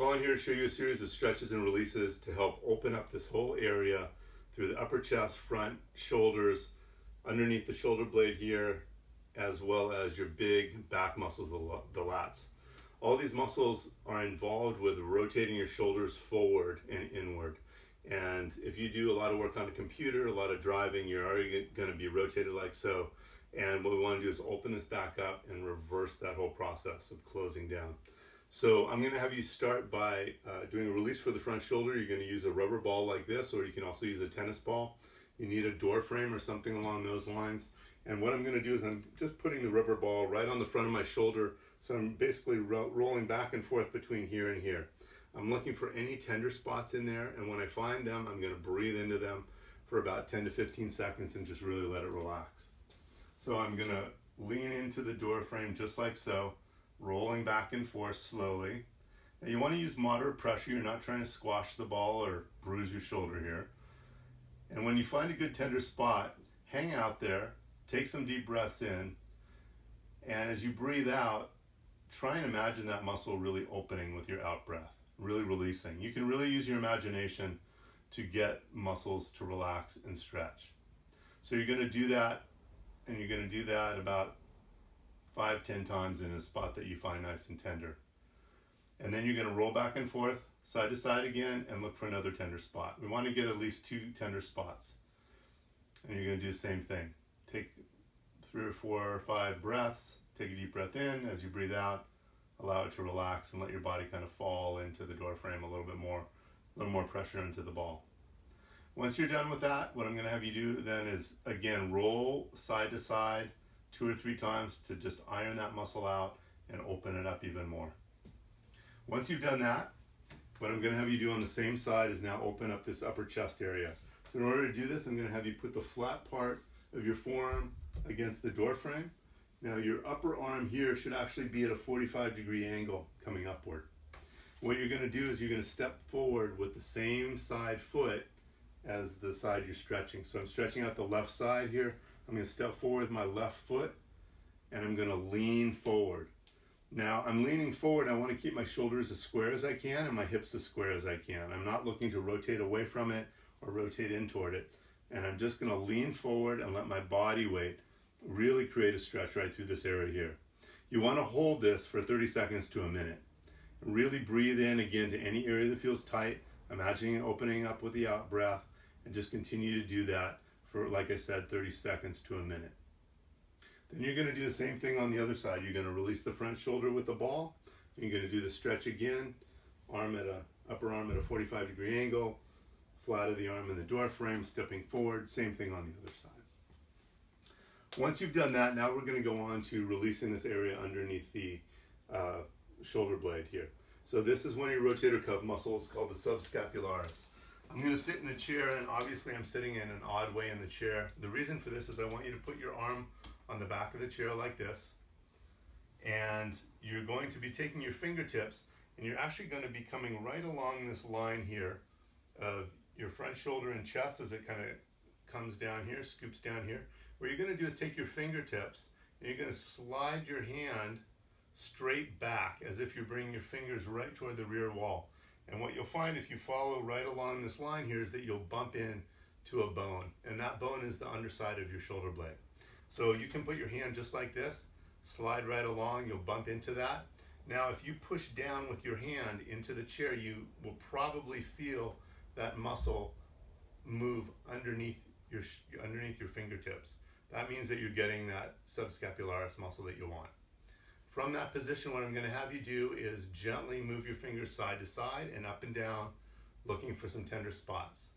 Calling here to show you a series of stretches and releases to help open up this whole area through the upper chest, front, shoulders, underneath the shoulder blade here, as well as your big back muscles, the lats. All these muscles are involved with rotating your shoulders forward and inward. And if you do a lot of work on a computer, a lot of driving, you're already going to be rotated like so. And what we want to do is open this back up and reverse that whole process of closing down. So I'm going to have you start by doing a release for the front shoulder. You're going to use a rubber ball like this, or you can also use a tennis ball. You need a door frame or something along those lines. And what I'm going to do is I'm just putting the rubber ball right on the front of my shoulder. So I'm basically rolling back and forth between here and here. I'm looking for any tender spots in there, and when I find them, I'm going to breathe into them for about 10 to 15 seconds and just really let it relax. So I'm going to lean into the door frame just like so, rolling back and forth slowly. Now you want to use moderate pressure. You're not trying to squash the ball or bruise your shoulder here. And when you find a good tender spot, hang out there, take some deep breaths in, and as you breathe out, try and imagine that muscle really opening with your out breath, really releasing. You can really use your imagination to get muscles to relax and stretch. So you're going to do that, and you're going to do that about 5-10 times in a spot that you find nice and tender. And then you're going to roll back and forth, side to side again, and look for another tender spot. We want to get at least 2 tender spots. And you're going to do the same thing. Take 3 or 4 or 5 breaths. Take a deep breath in. As you breathe out, allow it to relax and let your body kind of fall into the door frame a little more pressure into the ball. Once you're done with that, what I'm going to have you do then is, again, roll side to side 2 or 3 times to just iron that muscle out and open it up even more. Once you've done that, what I'm going to have you do on the same side is now open up this upper chest area. So in order to do this, I'm going to have you put the flat part of your forearm against the door frame. Now your upper arm here should actually be at a 45-degree angle coming upward. What you're going to do is you're going to step forward with the same side foot as the side you're stretching. So I'm stretching out the left side here. I'm going to step forward with my left foot, and I'm going to lean forward. Now I'm leaning forward. I want to keep my shoulders as square as I can and my hips as square as I can. I'm not looking to rotate away from it or rotate in toward it. And I'm just going to lean forward and let my body weight really create a stretch right through this area here. You want to hold this for 30 seconds to a minute. Really breathe in again to any area that feels tight, imagining it opening up with the out breath, and just continue to do that for, like I said, 30 seconds to a minute. Then you're going to do the same thing on the other side. You're going to release the front shoulder with the ball. You're going to do the stretch again, upper arm at a 45-degree angle, flat of the arm in the door frame, stepping forward, same thing on the other side. Once you've done that, now we're going to go on to releasing this area underneath the shoulder blade here. So this is one of your rotator cuff muscles called the subscapularis. I'm going to sit in a chair, and obviously I'm sitting in an odd way in the chair. The reason for this is I want you to put your arm on the back of the chair like this, and you're going to be taking your fingertips, and you're actually going to be coming right along this line here of your front shoulder and chest as it kind of comes down here, scoops down here. What you're going to do is take your fingertips, and you're going to slide your hand straight back as if you're bringing your fingers right toward the rear wall. And what you'll find if you follow right along this line here is that you'll bump into a bone, and that bone is the underside of your shoulder blade. So you can put your hand just like this, slide right along, you'll bump into that. Now if you push down with your hand into the chair, you will probably feel that muscle move underneath your fingertips. That means that you're getting that subscapularis muscle that you want. From that position, what I'm going to have you do is gently move your fingers side to side and up and down, looking for some tender spots.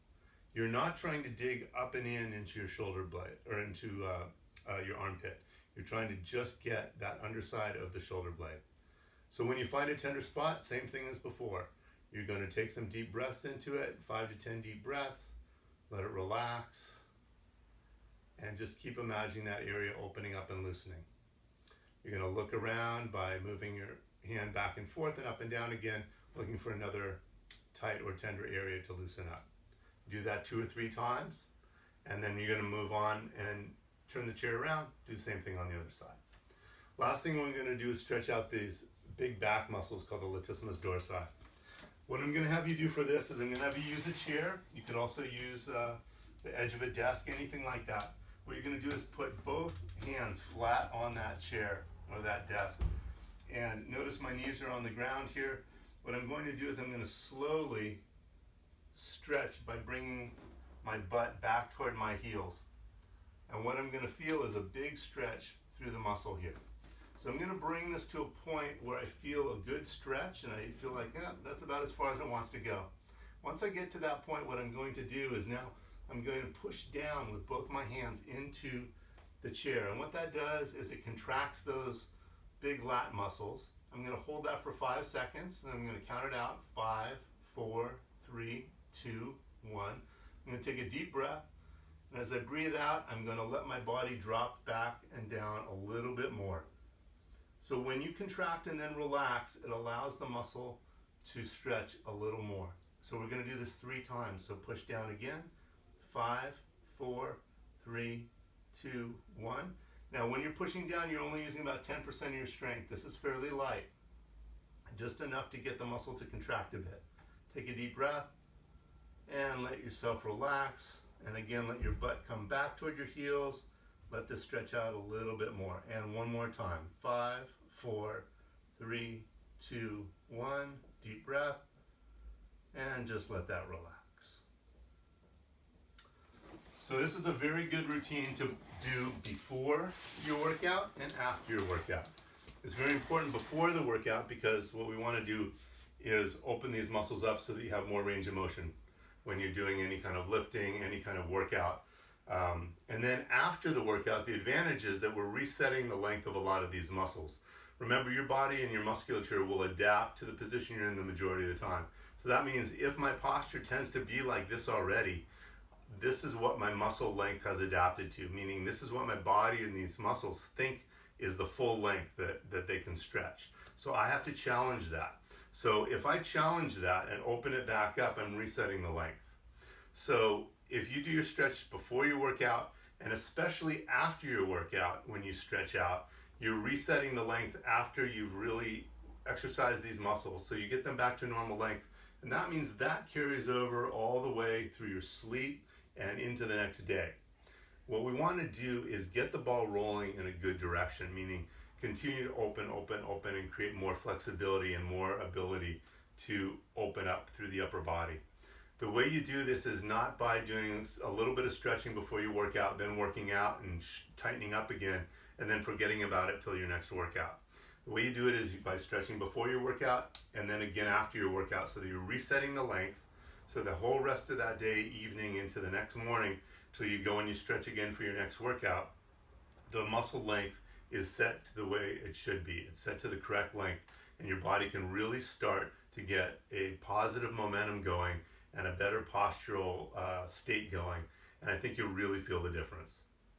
You're not trying to dig up and in into your shoulder blade or into your armpit. You're trying to just get that underside of the shoulder blade. So when you find a tender spot, same thing as before. You're going to take some deep breaths into it, 5 to 10 deep breaths, let it relax, and just keep imagining that area opening up and loosening. You're going to look around by moving your hand back and forth and up and down again, looking for another tight or tender area to loosen up. Do that 2 or 3 times, and then you're going to move on and turn the chair around, do the same thing on the other side. Last thing we're going to do is stretch out these big back muscles called the latissimus dorsi. What I'm going to have you do for this is I'm going to have you use a chair. You could also use the edge of a desk, anything like that. What you're going to do is put both hands flat on that chair or that desk. And notice my knees are on the ground here. What I'm going to do is I'm going to slowly stretch by bringing my butt back toward my heels. And what I'm going to feel is a big stretch through the muscle here. So I'm going to bring this to a point where I feel a good stretch and I feel like, yeah, that's about as far as it wants to go. Once I get to that point, what I'm going to do is now I'm going to push down with both my hands into the chair. And what that does is it contracts those big lat muscles. I'm going to hold that for 5 seconds and I'm going to count it out. 5, 4, 3, 2, 1. I'm going to take a deep breath. And as I breathe out, I'm going to let my body drop back and down a little bit more. So when you contract and then relax, it allows the muscle to stretch a little more. So we're going to do this 3 times. So push down again. 5, 4, 3, 2, 1. Now when you're pushing down, you're only using about 10% of your strength. This is fairly light. Just enough to get the muscle to contract a bit. Take a deep breath and let yourself relax. And again, let your butt come back toward your heels. Let this stretch out a little bit more. And one more time. 5, 4, 3, 2, 1. Deep breath. And just let that relax. So this is a very good routine to do before your workout and after your workout. It's very important before the workout because what we want to do is open these muscles up so that you have more range of motion when you're doing any kind of lifting, any kind of workout. And then after the workout, the advantage is that we're resetting the length of a lot of these muscles. Remember, your body and your musculature will adapt to the position you're in the majority of the time. So that means if my posture tends to be like this already, this is what my muscle length has adapted to, meaning this is what my body and these muscles think is the full length that they can stretch. So I have to challenge that. So if I challenge that and open it back up, I'm resetting the length. So if you do your stretch before your workout, and especially after your workout, when you stretch out, you're resetting the length after you've really exercised these muscles. So you get them back to normal length. And that means that carries over all the way through your sleep and into the next day. What we want to do is get the ball rolling in a good direction, meaning continue to open, and create more flexibility and more ability to open up through the upper body. The way you do this is not by doing a little bit of stretching before you work out, then working out and tightening up again, and then forgetting about it till your next workout. The way you do it is by stretching before your workout and then again after your workout, so that you're resetting the length. So the whole rest of that day, evening into the next morning, till you go and you stretch again for your next workout, the muscle length is set to the way it should be. It's set to the correct length, and your body can really start to get a positive momentum going and a better postural state going. And I think you'll really feel the difference.